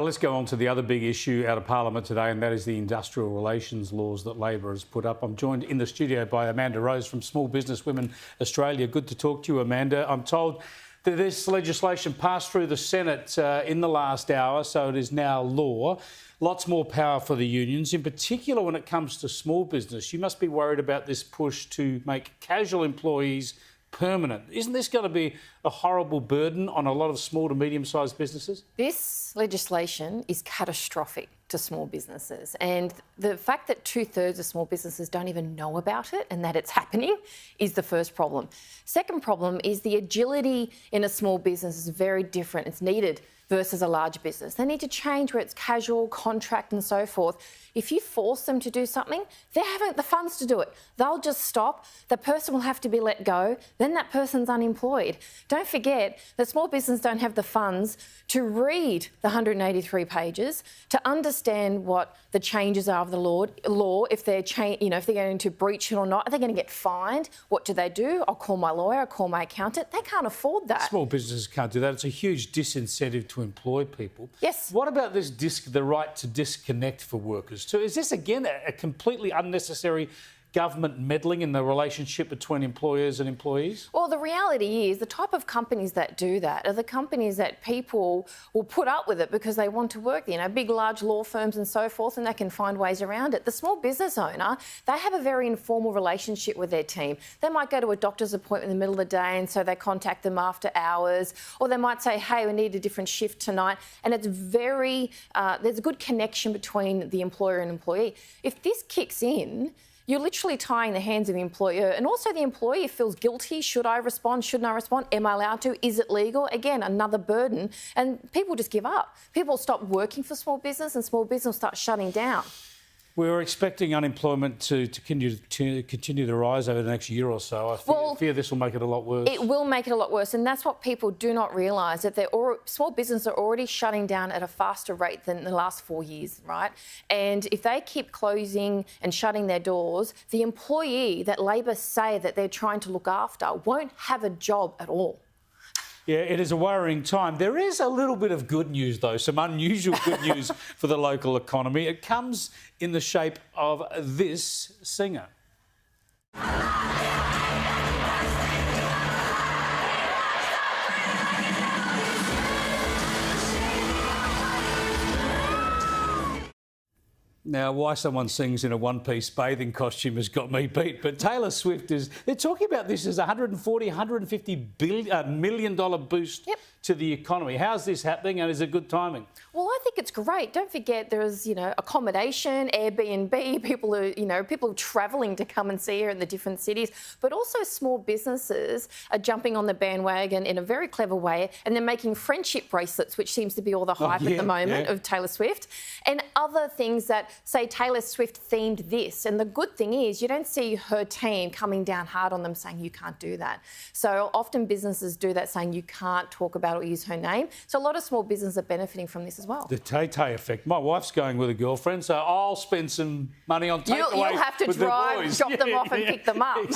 Let's go on to the other big issue out of Parliament today, and that is the industrial relations laws that Labor has put up. I'm joined in the studio by Amanda Rose from Small Business Women Australia. Good to talk to you, Amanda. I'm told that this legislation passed through the Senate in the last hour, so it is now law. Lots more power for the unions, in particular when it comes to small business. You must be worried about this push to make casual employees permanent. Isn't this going to be a horrible burden on a lot of small to medium-sized businesses? This legislation is catastrophic to small businesses, and the fact that 2/3 of small businesses don't even know about it and that it's happening is the first problem. Second problem is the agility in a small business is very different. It's needed versus a large business. They need to change where it's casual, contract and so forth. If you force them to do something, they haven't the funds to do it. They'll just stop. The person will have to be let go. Then that person's unemployed. Don't forget that small businesses don't have the funds to read the 183 pages, to understand what the changes are of the law, if they're if they're going to breach it or not. Are they going to get fined? What do they do? I'll call my lawyer, I'll call my accountant. They can't afford that. Small businesses can't do that. It's a huge disincentive to employ people. Yes. What about this the right to disconnect for workers too? Is this again a completely unnecessary government meddling in the relationship between employers and employees? Well, the reality is the type of companies that do that are the companies that people will put up with it because they want to work there, big, large law firms and so forth, and they can find ways around it. The small business owner, they have a very informal relationship with their team. They might go to a doctor's appointment in the middle of the day and so they contact them after hours, or they might say, hey, we need a different shift tonight, and it's very, there's a good connection between the employer and employee. If this kicks in, you're literally tying the hands of the employer, and also the employee feels guilty. Should I respond? Shouldn't I respond? Am I allowed to? Is it legal? Again, another burden. And people just give up. People stop working for small business and small business start shutting down. We were expecting unemployment to continue to rise over the next year or so. I fear this will make it a lot worse. It will make it a lot worse, and that's what people do not realise, that small businesses are already shutting down at a faster rate than the last 4 years, right? And if they keep closing and shutting their doors, the employee that Labor say that they're trying to look after won't have a job at all. Yeah, it is a worrying time. There is a little bit of good news, though, some unusual good news for the local economy. It comes in the shape of this singer. Now, why someone sings in a one-piece bathing costume has got me beat, but Taylor Swift they're talking about this as $150 million boost to the economy. How's this happening, and is it good timing? Well, I think it's great. Don't forget there is, accommodation, Airbnb, people are travelling to come and see her in the different cities, but also small businesses are jumping on the bandwagon in a very clever way, and they're making friendship bracelets, which seems to be all the hype at the moment of Taylor Swift, and other things that say Taylor Swift themed this. And the good thing is you don't see her team coming down hard on them saying you can't do that. So often businesses do that, saying you can't talk about or use her name. So a lot of small businesses are benefiting from this as well. The Tay-Tay effect. My wife's going with a girlfriend, so I'll spend some money on takeaway. You'll have to drive, drop them off and pick them up.